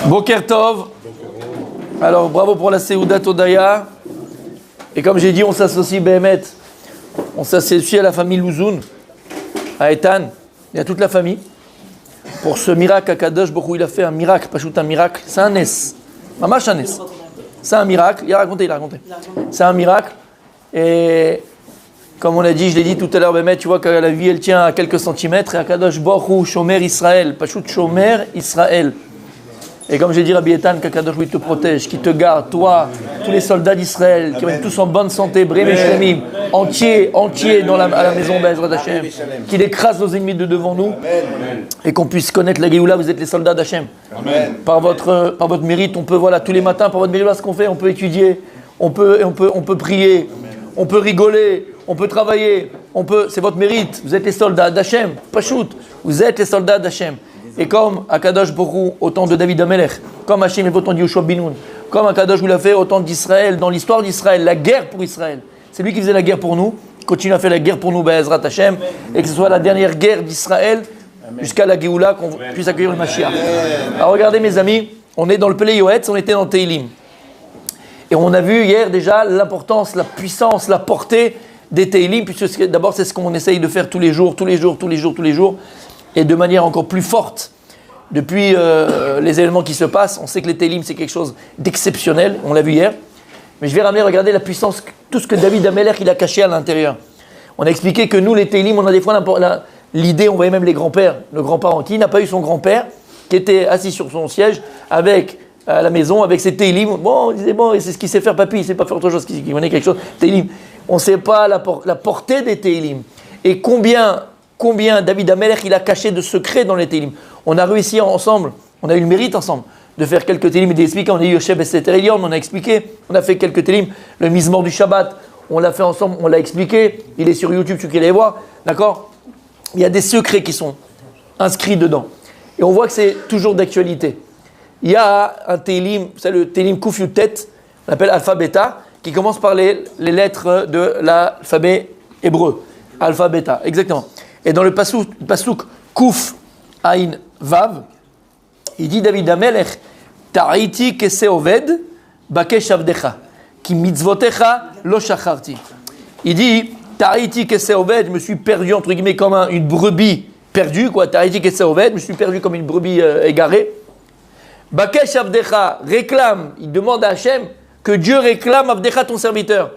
Boker Tov. Alors, bravo pour la Seouda Todaya. Et comme j'ai dit, on s'associe Behemet. On s'associe à la famille Louzoun, à Ethan, et à toute la famille. Pour ce miracle, Akadosh Baruch Hu, il a fait un miracle, pas juste un miracle, c'est un nes. Mamash un nes. C'est un miracle, il a raconté. C'est un miracle. Et comme on l'a dit, je l'ai dit tout à l'heure, Behemet, tu vois que la vie, elle tient à quelques centimètres. Et Akadosh Baruch Hu, Shomer Israël, pas juste Shomer Israël. Et comme j'ai dit, Rabbi Ethan, qu'Akadosh Baruch Hu te protège, qui te garde, toi, tous les soldats d'Israël, qui vont être tous en bonne santé, Brem et Shlemim, entiers à la maison Be'ezrat Hashem, qu'il écrase nos ennemis de devant nous, et qu'on puisse connaître la Géoula, vous êtes les soldats d'Hachem. Par votre mérite, on peut, voilà, tous les matins, par votre mérite, voilà ce qu'on fait, on peut étudier, on peut prier, on peut rigoler, on peut travailler, c'est votre mérite, vous êtes les soldats d'Hachem, pas shoot, vous êtes les soldats d'Hachem. Et comme Akadosh Baruch Hu, au temps de David Amelech, comme Hachem est au temps de Yoshua Binoun, comme Akadosh Hu l'a fait au temps d'Israël, dans l'histoire d'Israël, la guerre pour Israël. C'est lui qui faisait la guerre pour nous, continue à faire la guerre pour nous, Be'ezrat Hashem, et que ce soit la dernière guerre d'Israël jusqu'à la Géoula, qu'on puisse accueillir le Mashiach. Alors regardez mes amis, on est dans le Pelé Yoetz, on était dans Teilim. Et on a vu hier déjà l'importance, la puissance, la portée des Teilim, puisque d'abord c'est ce qu'on essaye de faire tous les jours. Et de manière encore plus forte, depuis les événements qui se passent, on sait que les Teilim c'est quelque chose d'exceptionnel, on l'a vu hier. Mais je vais ramener, regardez la puissance, tout ce que David Amelech il a caché à l'intérieur. On a expliqué que nous les Teilim, on a des fois l'idée, on voyait même les grands-pères, le grand-parent, qui n'a pas eu son grand-père, qui était assis sur son siège avec à la maison, avec ses Teilim. Bon, on disait, bon, c'est ce qu'il sait faire, papy, il ne sait pas faire autre chose, qu'il connaît quelque chose. Teilim. On ne sait pas la portée des Teilim. Et combien David Amelech il a caché de secrets dans les Teilim. On a réussi ensemble, on a eu le mérite ensemble de faire quelques Teilim et d'expliquer. On a eu Yoshev et Seter Elion, on a expliqué, on a fait quelques Teilim. Le Mizmor du Shabbat, on l'a fait ensemble, on l'a expliqué. Il est sur YouTube, ceux qui allez voir, d'accord. Il y a des secrets qui sont inscrits dedans. Et on voit que c'est toujours d'actualité. Il y a un Teilim, c'est le Teilim Kuf Yutet, on appelle Alpha Beta, qui commence par les lettres de l'alphabet hébreu. Alpha Beta, exactement. Et dans le Pasuk Kuf Ain Vav, il dit David Amelech, Ta'iti kese oved bakesh avdecha, ki mitzvotecha lo shacharti. Il dit Ta'iti kese oved, je me suis perdu entre guillemets comme une brebis perdue, quoi. Ta'iti kese oved, je me suis perdu comme une brebis égarée. Bakesh avdecha, réclame, il demande à Hachem que Dieu réclame avdecha ton serviteur.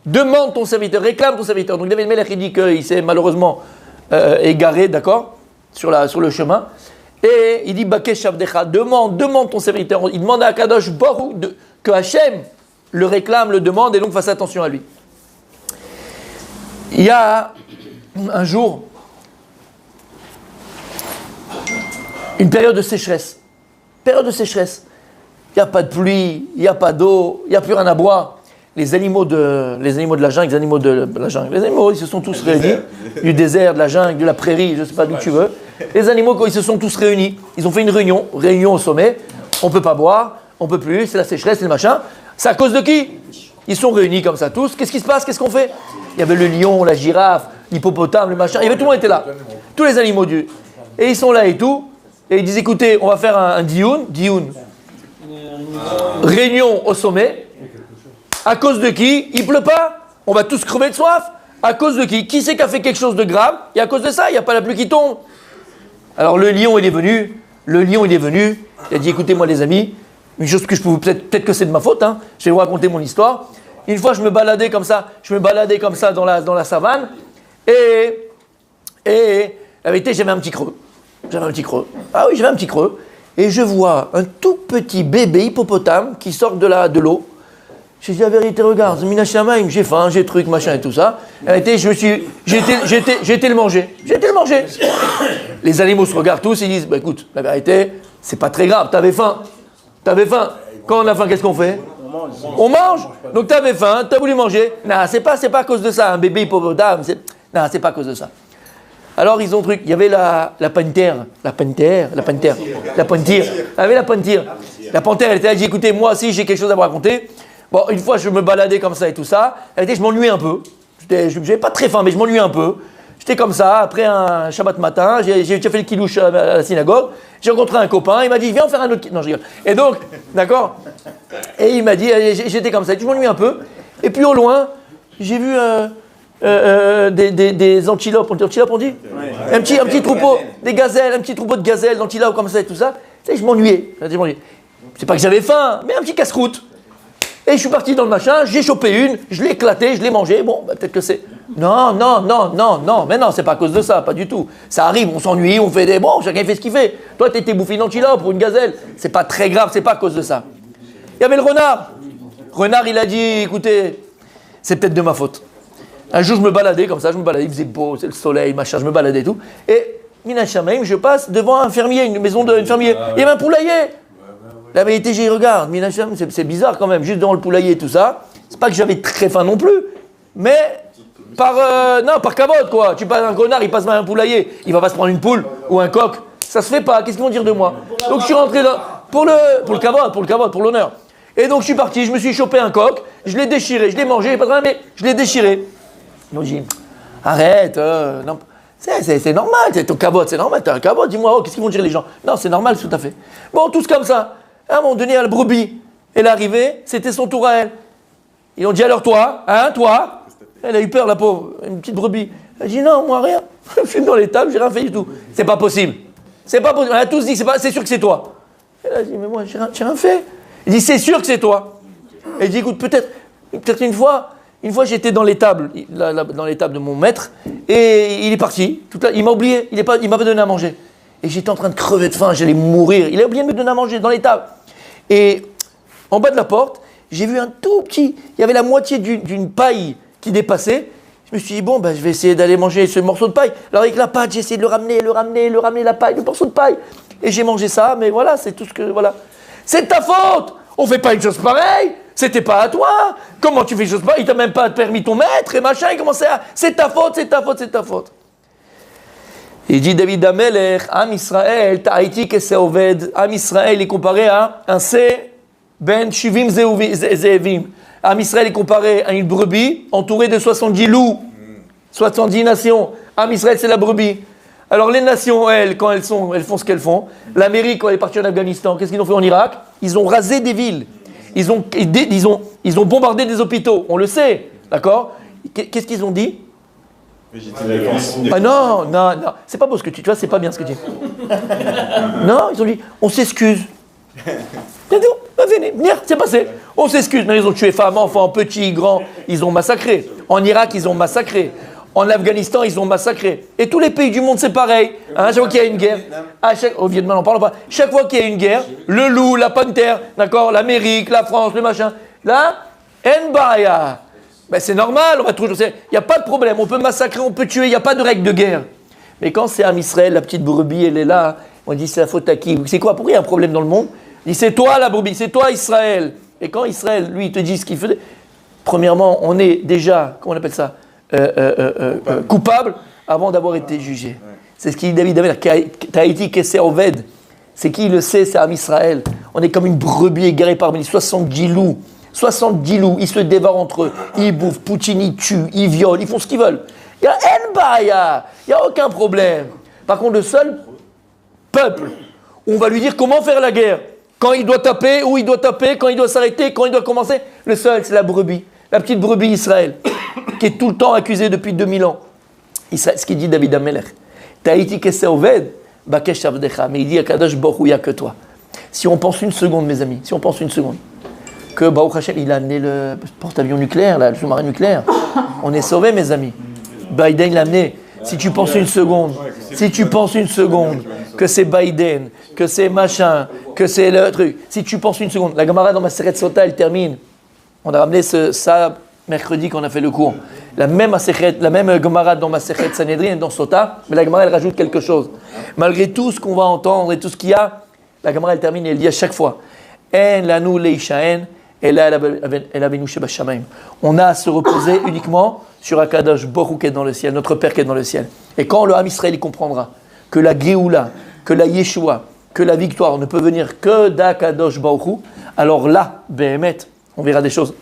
Demande ton serviteur, réclame ton serviteur. Donc David Amelech il dit qu'il s'est malheureusement égaré, d'accord, sur le chemin. Et il dit Bakesh Avdecha, demande ton serviteur. Il demande à Akadosh Baruch que Hachem le réclame, le demande, et donc fasse attention à lui. Il y a un jour une période de sécheresse. Il n'y a pas de pluie, il n'y a pas d'eau, il n'y a plus rien à boire. Les animaux de la jungle, les animaux, ils se sont tous réunis, du désert, de la jungle, de la prairie, je ne sais pas d'où tu veux. Les animaux, quand ils se sont tous réunis, ils ont fait une réunion au sommet, on ne peut pas boire, on ne peut plus, c'est la sécheresse, c'est le machin. C'est à cause de qui? Ils sont réunis comme ça tous, qu'est-ce qui se passe, qu'est-ce qu'on fait? Il y avait le lion, la girafe, l'hippopotame, le machin, tout le monde était là, tous les animaux Dieu. Et ils sont là et tout, et ils disent écoutez, on va faire un dioun, réunion au sommet. À cause de qui? Il pleut pas? On va tous crever de soif? À cause de qui? Qui c'est qui a fait quelque chose de grave? Et à cause de ça, il n'y a pas la pluie qui tombe. Alors le lion, il est venu. Il a dit, écoutez-moi les amis, une chose que je peux vous... Peut-être que c'est de ma faute, hein. Je vais vous raconter mon histoire. Une fois, je me baladais comme ça dans la savane. Et la vérité, j'avais un petit creux. Ah oui, j'avais un petit creux. Et je vois un tout petit bébé hippopotame qui sort de l'eau. J'ai dit la vérité, regarde, Minashamaim, j'ai faim, j'ai truc, machin et tout ça. J'ai été le manger. Les animaux se regardent tous et disent, bah écoute, la vérité, c'est pas très grave, t'avais faim. Quand on a faim, qu'est-ce qu'on fait? On mange. Donc t'avais faim, t'as voulu manger. Non, c'est pas à cause de ça, un bébé hippopotame, c'est pas à cause de ça. Alors ils ont truc, il y avait la panthère. La panthère. La panthère, elle était là, elle dit, écoutez, moi aussi j'ai quelque chose à vous raconter. Bon, une fois, je me baladais comme ça et tout ça. Je m'ennuyais un peu. Je n'avais pas très faim, mais je m'ennuyais un peu. J'étais comme ça, après un Shabbat matin, j'ai fait le kidouche à la synagogue, j'ai rencontré un copain, il m'a dit, viens on faire un autre kidouche. Non, je rigole. Et donc, d'accord. Et il m'a dit, j'étais comme ça, je m'ennuie un peu. Et puis au loin, j'ai vu des antilopes, on dit ouais. un petit troupeau, des gazelles, un petit troupeau de gazelles, d'antilopes comme ça et tout ça. Tu sais, je m'ennuyais. C'est pas que j'avais faim, mais un petit casse-croûte. Et je suis parti dans le machin, j'ai chopé une, je l'ai éclaté, je l'ai mangé. Bon, bah, peut-être que c'est... Non, mais non, c'est pas à cause de ça, pas du tout. Ça arrive, on s'ennuie, on fait des... Bon, chacun fait ce qu'il fait. Toi, t'étais bouffé une antilope ou une gazelle. C'est pas très grave, c'est pas à cause de ça. Il y avait le renard. Renard, il a dit, écoutez, c'est peut-être de ma faute. Un jour, je me baladais comme ça, il faisait beau, c'est le soleil, machin, je me baladais et tout. Et, Mina Shamaim, je passe devant un fermier, une maison d'un fermier. Il y avait un poulailler. La vérité, j'y regarde, Mina Shamaim, c'est bizarre quand même, juste devant le poulailler et tout ça. C'est pas que j'avais très faim non plus, mais par cavote quoi. Tu passes un renard, il passe mal un poulailler, il va pas se prendre une poule ou un coq. Ça se fait pas, qu'est-ce qu'ils vont dire de moi? Donc je suis rentré dans, pour le cavote, pour l'honneur. Et donc je suis parti, je me suis chopé un coq, je l'ai déchiré, je l'ai mangé, pas très bien, mais je l'ai déchiré. Donc j'ai dit, arrête, non, c'est normal, c'est ton cavote, c'est normal, t'as un cavote, dis-moi, oh, qu'est-ce qu'ils vont dire les gens? Non, c'est normal, tout à fait. Bon, tous comme ça. À un moment donné, à la brebis, elle est arrivée, c'était son tour à elle. Ils ont dit alors toi, elle a eu peur la pauvre, une petite brebis. Elle a dit non, moi rien, je suis dans les tables, j'ai rien fait du tout. C'est pas possible. Elle a tous dit, c'est sûr que c'est toi. Elle a dit mais moi j'ai rien fait. Il dit c'est sûr que c'est toi. Elle dit écoute, peut-être une fois j'étais dans l'étable, dans l'étable de mon maître, et il est parti. Il m'a oublié, il m'a pas donné à manger. Et j'étais en train de crever de faim, j'allais mourir. Il a oublié de me donner à manger dans l'étable. Et en bas de la porte, j'ai vu un tout petit, il y avait la moitié d'une paille qui dépassait. Je me suis dit, bon, je vais essayer d'aller manger ce morceau de paille. Alors avec la pâte, j'ai essayé de le ramener, la paille, le morceau de paille. Et j'ai mangé ça, mais voilà, c'est tout ce que, voilà. C'est de ta faute. On fait pas une chose pareille. C'était pas à toi. Comment tu fais une chose pareille? Il t'a même pas permis ton maître et machin. Il commençait à, c'est ta faute. Il dit David Amelech, Am Israël, Ta'iti Keseoved. Am Israël est comparé à un C, Ben Shivim Zeevim. Am Israël est comparé à une brebis entourée de 70 loups, 70 nations. Am Israël, c'est la brebis. Alors les nations, elles, quand elles font ce qu'elles font. L'Amérique, quand elle est partie en Afghanistan, qu'est-ce qu'ils ont fait en Irak? Ils ont rasé des villes. Ils ont bombardé des hôpitaux. On le sait, d'accord? Qu'est-ce qu'ils ont dit? Ah non, c'est pas beau ce que tu vois, c'est pas bien ce que tu dis. Non, ils ont dit, on s'excuse. Venez, c'est passé. On s'excuse. Mais ils ont tué femmes, enfants, petits, grands. Ils ont massacré. En Irak, ils ont massacré. En Afghanistan, ils ont massacré. Et tous les pays du monde, c'est pareil. Chaque fois qu'il y a une guerre, au Vietnam, on parle pas. Chaque fois qu'il y a une guerre, le loup, la panthère, d'accord, l'Amérique, la France, le machin. Là, Nbaya. C'est normal, on va toujours. Il n'y a pas de problème. On peut massacrer, on peut tuer. Il n'y a pas de règle de guerre. Mais quand c'est Am Israël, la petite brebis, elle est là. On dit c'est la faute à qui? C'est quoi? Pourquoi il y a un problème dans le monde? Il dit c'est toi la brebis, c'est toi Israël. Et quand Israël, lui, il te dit ce qu'il faisait, premièrement, on est déjà, comment on appelle ça, coupable avant d'avoir été jugé. C'est ce qu'il dit David Amelech, Ta'iti Keseoved. C'est qui le sait, c'est Am Israël. On est comme une brebis égarée parmi les 70 loups. 70 loups, ils se dévorent entre eux, ils bouffent, Poutine, ils tuent, ils violent, ils font ce qu'ils veulent. Il y a Nbaya, il n'y a aucun problème. Par contre, le seul peuple, on va lui dire comment faire la guerre. Quand il doit taper, où il doit taper, quand il doit s'arrêter, quand il doit commencer. Le seul, c'est la brebis. La petite brebis Israël, qui est tout le temps accusée depuis 2000 ans. Israël, ce qu'il dit David Amelech. Ta'iti Keseoved, Bakesh Avdecha. Mais il dit à Kadosh Baruch Hu, il n'y a que toi. Si on pense une seconde, mes amis, que Baruch Hashem, il a amené le porte-avions nucléaire, là, le sous-marin nucléaire. On est sauvés, mes amis. Biden l'a amené. Si tu penses une seconde que c'est Biden, que c'est machin, que c'est le truc, si tu penses une seconde, la Gemara dans Maseret Sota, elle termine. On a ramené ça mercredi quand on a fait le cours. La même Gemara dans Maseret Sanhedrin et dans Sota, mais la Gemara elle rajoute quelque chose. Malgré tout ce qu'on va entendre et tout ce qu'il y a, la Gemara elle termine et elle dit à chaque fois En lanu leishaen on a à se reposer uniquement sur Akadosh Baruch Hu qui est dans le ciel, notre Père qui est dans le ciel. Et quand le Ham Israël il comprendra que la Géoula, que la Yeshua, que la victoire ne peut venir que d'Akadosh Baruch Hu, alors là, Behemet, on verra des choses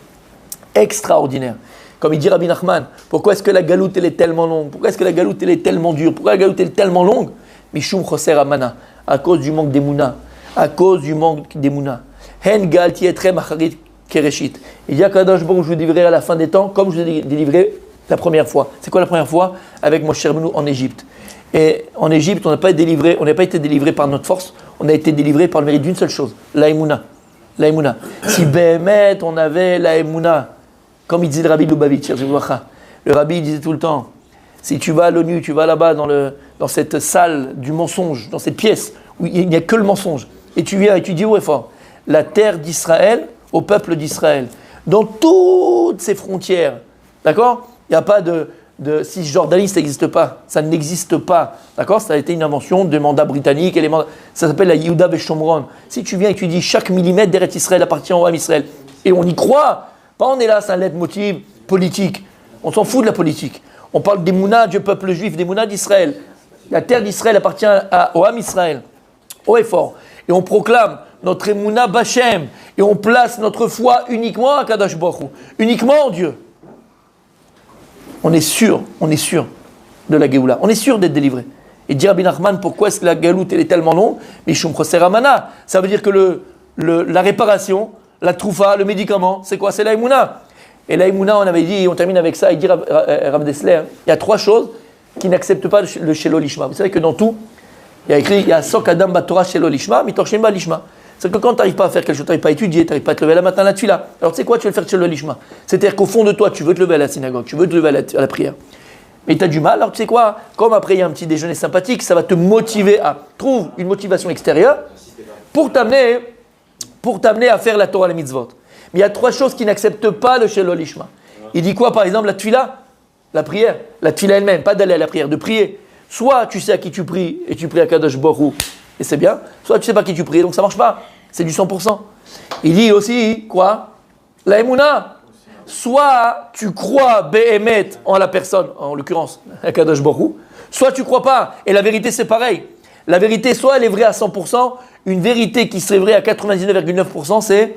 extraordinaires. Comme il dit Rabbi Nachman, pourquoi est-ce que la galoute elle est tellement longue? Pourquoi est-ce que la galoute elle est tellement dure? Pourquoi la galoute elle est tellement longue? Mishum choser amana, à cause du manque d'émouna, à cause du manque d'émouna. Hen gal tietrem acharit kereshit. Il dit à Kadosh Baruch je vous délivrerai à la fin des temps comme je vous ai délivré la première fois. C'est quoi la première fois? Avec Moshe Rabbeinu en Égypte. Et en Égypte, on n'a pas été délivré par notre force, on a été délivré par le mérite d'une seule chose, la émouna. La émouna. Si Béhémet, on avait la émouna, comme il disait le Rabbi Lubavitch, le Rabbi disait tout le temps, si tu vas à l'ONU, tu vas là-bas dans cette salle du mensonge, dans cette pièce où il n'y a que le mensonge, et tu viens et tu dis ouais fort, la terre d'Israël au peuple d'Israël, dans toutes ses frontières, d'accord? Il n'y a pas de Cisjordanie, ça n'existe pas, ça n'existe pas, d'accord? Ça a été une invention des mandats britanniques, ça s'appelle la Yehuda Veshomron. Si tu viens et tu dis chaque millimètre d'Eretz Israël appartient au Ham Israël, et on y croit, pas on est là, c'est un leitmotiv politique, on s'en fout de la politique. On parle des Mouna du peuple juif, des Mouna d'Israël. La terre d'Israël appartient au Ham Israël, au effort. Et on proclame notre Emouna Bachem, et on place notre foi uniquement à Kadosh Baruch Hu, uniquement en Dieu. On est sûr de la Géoula. On est sûr d'être délivré. Et dit Rabbi Nachman, pourquoi est-ce que la galoute elle est tellement longue? Mishum choser amana. Ça veut dire que la réparation, la troufa, le médicament, c'est quoi? C'est la Emouna. Et la Emouna, on avait dit, on termine avec ça, il dit Rav Dessler, il y a 3 choses qui n'acceptent pas le Shelo Lishma. Vous savez que dans tout, il y a écrit, il y a Sok Adam Batorah Shelo Lishma, Mitorshim Ba Lishma. C'est que quand tu n'arrives pas à faire quelque chose, tu n'arrives pas à étudier, tu n'arrives pas à te lever la matin la tuila. Alors tu sais quoi, tu veux le faire sur le lishma. C'est-à-dire qu'au fond de toi, tu veux te lever à la synagogue, tu veux te lever à la prière. Mais tu as du mal, alors tu sais quoi, comme après il y a un petit déjeuner sympathique, ça va te motiver à trouver une motivation extérieure pour t'amener à faire la Torah, les mitzvot. Mais il y a 3 choses qui n'acceptent pas le shelo lishma. Il dit quoi par exemple? La tuila, la prière, la tuila elle-même, pas d'aller à la prière, de prier. Soit tu sais à qui tu pries et tu pries à Kadosh Baruch Hu, et c'est bien, soit tu sais pas qui tu pries, donc ça marche pas. C'est du 100%. Il dit aussi, quoi? La Emouna. Soit tu crois Béhémet en la personne, en l'occurrence, Kadosh Baruch Hu, soit tu crois pas. Et la vérité, c'est pareil. La vérité, soit elle est vraie à 100%, une vérité qui serait vraie à 99,9%, c'est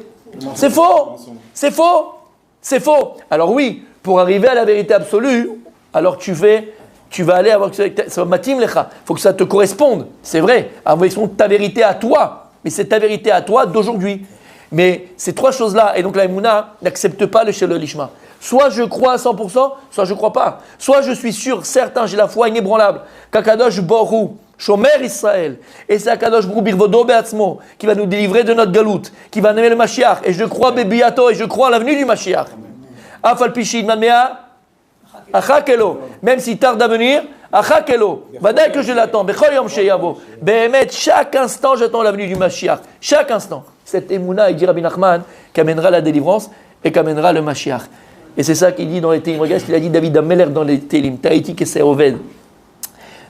faux. C'est faux. C'est faux. Alors oui, pour arriver à la vérité absolue, alors tu vas aller avoir ça matim lecha. Il faut que ça te corresponde. C'est vrai. Avec ta vérité à toi. Mais c'est ta vérité à toi d'aujourd'hui. Mais ces 3 choses-là, et donc la Emouna n'accepte pas le Shelo Lishma. Soit je crois à 100%, soit je ne crois pas. Soit je suis sûr, certain, j'ai la foi inébranlable, qu'Akadosh Baruch Hu, Shomer Israël, et c'est Akadosh Baruch Hu Birvodo Be'atzmo, qui va nous délivrer de notre galoute, qui va nommer le Mashiach, et je crois Bebiato, et je crois à l'avenue du Mashiach. Afal Pishi Mamea, Achakelo, même s'il tarde à venir, Achakelo, Vadaï que je l'attends, Bechol Yom Sheyavo, Behemet, chaque instant j'attends l'avenue du Mashiach, chaque instant. Cette Emouna, il dit Rabbi Nachman, qui amènera la délivrance et qui amènera le Mashiach. Et c'est ça qu'il dit dans les Télim. Regarde ce qu'il a dit David Ameller dans les Télim, Taïti Keser Oved.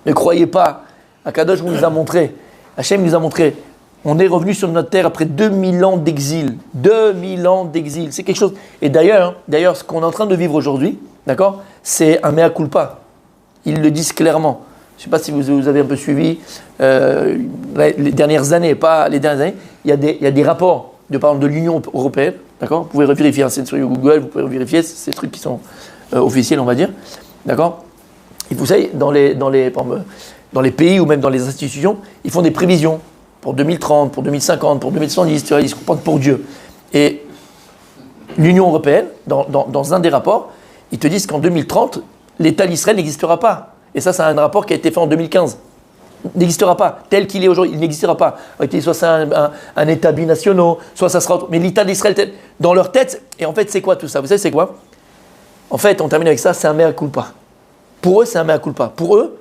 Ne croyez pas, Akadosh nous a montré, Hachem nous a montré, on est revenu sur notre terre après 2000 ans d'exil. 2000 ans d'exil, c'est quelque chose. Et d'ailleurs, ce qu'on est en train de vivre aujourd'hui, d'accord, c'est un mea culpa. Ils le disent clairement. Je ne sais pas si vous avez un peu suivi les dernières années, pas les dernières années. Il y a des rapports par exemple, de l'Union européenne, d'accord? Vous pouvez vérifier, c'est sur Google, vous pouvez vérifier, c'est des trucs qui sont officiels, on va dire, d'accord? Et vous savez, dans les pays ou même dans les institutions, ils font des prévisions pour 2030, pour 2050, pour 2110, tu vois, ils se prennent pour Dieu. Et l'Union européenne, dans un des rapports, ils te disent qu'en 2030, l'État d'Israël n'existera pas. Et ça, c'est un rapport qui a été fait en 2015. Il n'existera pas. Tel qu'il est aujourd'hui, il n'existera pas. Soit c'est un État binational, soit ça sera autre. Mais l'État d'Israël, dans leur tête, et en fait, c'est quoi tout ça? Vous savez, c'est quoi? En fait, on termine avec ça, c'est un mea culpa. Pour eux, c'est un mea culpa. Pour eux,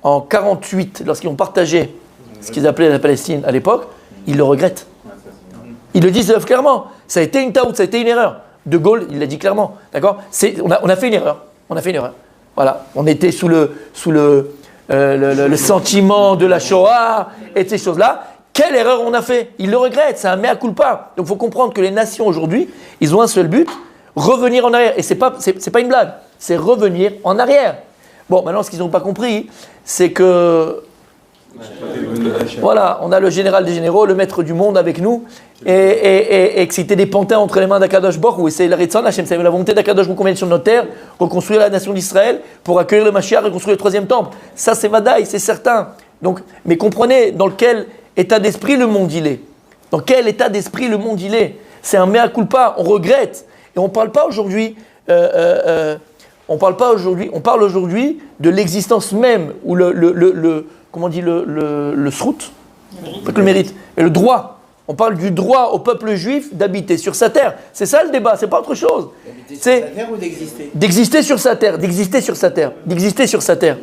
en 1948, lorsqu'ils ont partagé ce qu'ils appelaient la Palestine à l'époque, ils le regrettent. Ils le disent clairement. Ça a été une taout, ça a été une erreur. De Gaulle, il l'a dit clairement. D'accord? On a fait une erreur. On a fait une erreur. Voilà. On était sous le sentiment de la Shoah et ces choses-là. Quelle erreur on a fait? Ils le regrettent. C'est un mea culpa. Donc il faut comprendre que les nations aujourd'hui, ils ont un seul but, revenir en arrière. Et c'est pas une blague. C'est revenir en arrière. Bon, maintenant, ce qu'ils n'ont pas compris, c'est que Voilà, on a le général des généraux, le maître du monde avec nous, et que c'était des pantins entre les mains d'Akadosh Baruch Hu, et c'est la Rétzon Hashem, c'est la volonté d'Akadosh Baruch Hu qu'on vienne sur notre terre, reconstruire la nation d'Israël, pour accueillir le Mashiach, reconstruire le troisième temple. Ça c'est Vadaï, c'est certain. Donc, mais comprenez dans quel état d'esprit le monde il est. Dans quel état d'esprit le monde il est. C'est un mea culpa, on regrette. Et on ne parle pas aujourd'hui, on parle aujourd'hui de l'existence même, ou comment on dit, le srout, pas que le mérite, mais le droit. On parle du droit au peuple juif d'habiter sur sa terre. C'est ça le débat, c'est pas autre chose. D'habiter sur sa terre ou d'exister ? D'exister sur sa terre, d'exister sur sa terre, d'exister sur sa terre.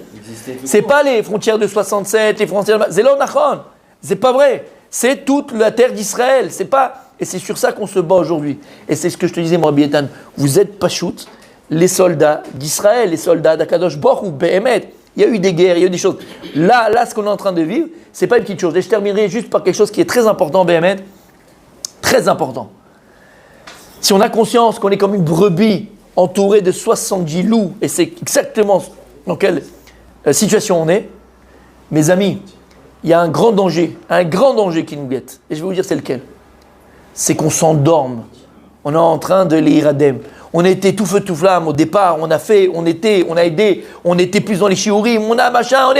C'est pas les frontières de 67, les frontières... C'est l'Onachon, c'est pas vrai. C'est toute la terre d'Israël, c'est pas... Et c'est sur ça qu'on se bat aujourd'hui. Et c'est ce que je te disais, moi, Bietan. Vous êtes pachout, les soldats d'Israël, les soldats d'Akadosh Baruch Hu, Behemet. Il y a eu des guerres, il y a eu des choses. Là, ce qu'on est en train de vivre, c'est pas une petite chose. Et je terminerai juste par quelque chose qui est très important, Behemet. Très important. Si on a conscience qu'on est comme une brebis entourée de 70 loups, et c'est exactement dans quelle situation on est, mes amis, il y a un grand danger qui nous guette. Et je vais vous dire c'est lequel. C'est qu'on s'endorme. On est en train de lire Adem. On était tout feu tout flamme au départ, on a aidé, on était plus dans les shiurim, on a machin,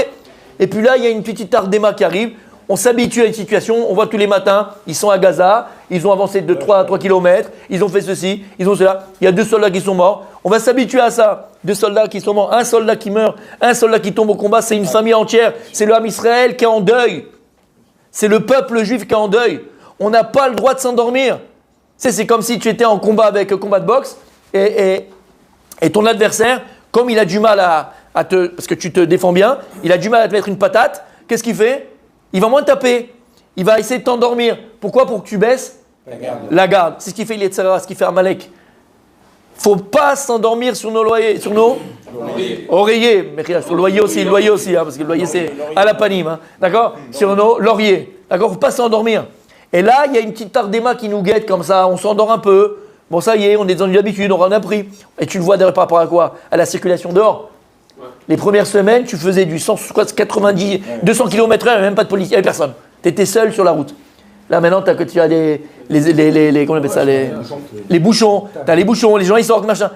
Et puis là, il y a une petite Ardema qui arrive, on s'habitue à une situation, on voit tous les matins, ils sont à Gaza, ils ont avancé de 3 km, ils ont fait ceci, ils ont cela, il y a 2 soldats qui sont morts, on va s'habituer à ça, 2 soldats qui sont morts, un soldat qui meurt, un soldat qui tombe au combat, c'est une famille entière, c'est le Ham Israël qui est en deuil, c'est le peuple juif qui est en deuil, on n'a pas le droit de s'endormir. C'est comme si tu étais en combat avec combat de boxe, et ton adversaire, comme il a du mal à te... Parce que tu te défends bien, il a du mal à te mettre une patate, qu'est-ce qu'il fait ? Il va moins taper, il va essayer de t'endormir. Pourquoi ? Pour que tu baisses la garde. C'est ce qu'il fait Yetzirah, ce qu'il fait Amalek. Faut pas s'endormir sur nos loyers, sur nos oreillers. Mais sur le loyer aussi, hein, parce que le loyer c'est à la panime, hein, d'accord ? Sur nos lauriers, d'accord ? Faut pas s'endormir. Et là, il y a une petite Ardema qui nous guette comme ça, on s'endort un peu. Bon, ça y est, on est dans une habitude, on en a pris. Et tu le vois d'ailleurs par rapport à quoi ? À la circulation dehors. Ouais. Les premières semaines, tu faisais du 190, 200 km/h, il n'y avait même pas de policier, il n'y avait personne. Tu étais seul sur la route. Là, maintenant, tu as comment on appelle ça, les bouchons. Tu as les bouchons, les gens, ils sortent, machin.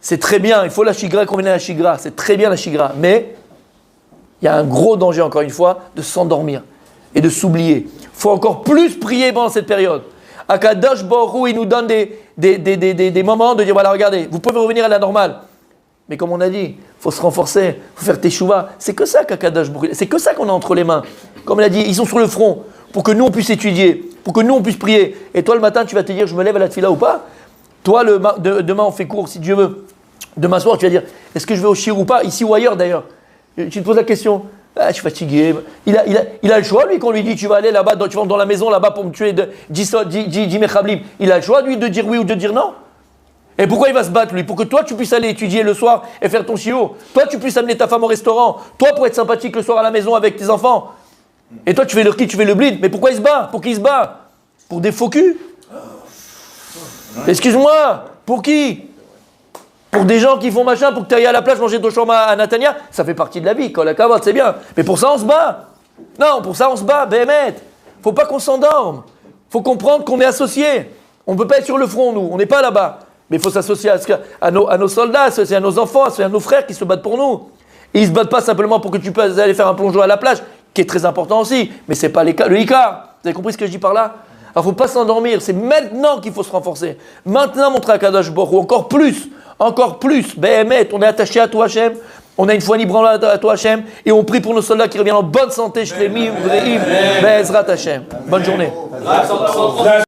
C'est très bien, il faut la chigra, combiner la chigra. C'est très bien la chigra. Mais il y a un gros danger, encore une fois, de s'endormir et de s'oublier. Il faut encore plus prier pendant cette période. Akadosh Baruch Hu, il nous donne des moments de dire, voilà, regardez, vous pouvez revenir à la normale. Mais comme on a dit, il faut se renforcer, il faut faire teshuva. C'est que ça qu'Akadosh Baruch Hu, c'est que ça qu'on a entre les mains. Comme il a dit, ils sont sur le front pour que nous, on puisse étudier, pour que nous, on puisse prier. Et toi, le matin, tu vas te dire, je me lève à la tefila ou pas ? Toi, demain, on fait cours, si Dieu veut. Demain soir, tu vas dire, est-ce que je vais au shir ou pas ? Ici ou ailleurs, d'ailleurs. Tu te poses la question. Ah, je suis fatigué. Il a le choix, lui, quand on lui dit tu vas aller là-bas, tu vas dans la maison là-bas pour me tuer 10 mechablim. Il a le choix, lui, de dire oui ou de dire non. Et pourquoi il va se battre, lui ? Pour que toi, tu puisses aller étudier le soir et faire ton shiur. Toi, tu puisses amener ta femme au restaurant. Toi, pour être sympathique le soir à la maison avec tes enfants. Et toi, tu fais le qui, tu fais le blid. Mais pourquoi il se bat ? Pour qui il se bat ? Pour des faux culs ? Excuse-moi, pour qui ? Pour des gens qui font machin, pour que tu ailles à la plage manger ton shawarma à Natania, ça fait partie de la vie, la cavotte, c'est bien. Mais pour ça, on se bat. Non, pour ça, on se bat, Béhémet. Faut pas qu'on s'endorme. Faut comprendre qu'on est associés. On ne peut pas être sur le front, nous. On n'est pas là-bas. Mais il faut s'associer à nos soldats, associer à nos enfants, associer à nos frères qui se battent pour nous. Et ils ne se battent pas simplement pour que tu puisses aller faire un plongeon à la plage, qui est très important aussi. Mais ce n'est pas le Icar. Vous avez compris ce que je dis par là ? Alors, il ne faut pas s'endormir. C'est maintenant qu'il faut se renforcer. Maintenant, montrer à Kadosh Baruch Hu encore plus, Béhémet, on est attaché à toi, Hachem, on a une foi ébranlée à toi, Hachem, et on prie pour nos soldats qui reviennent en bonne santé, Shlemim, Vreim, Be'ezrat Hachem. Bonne journée.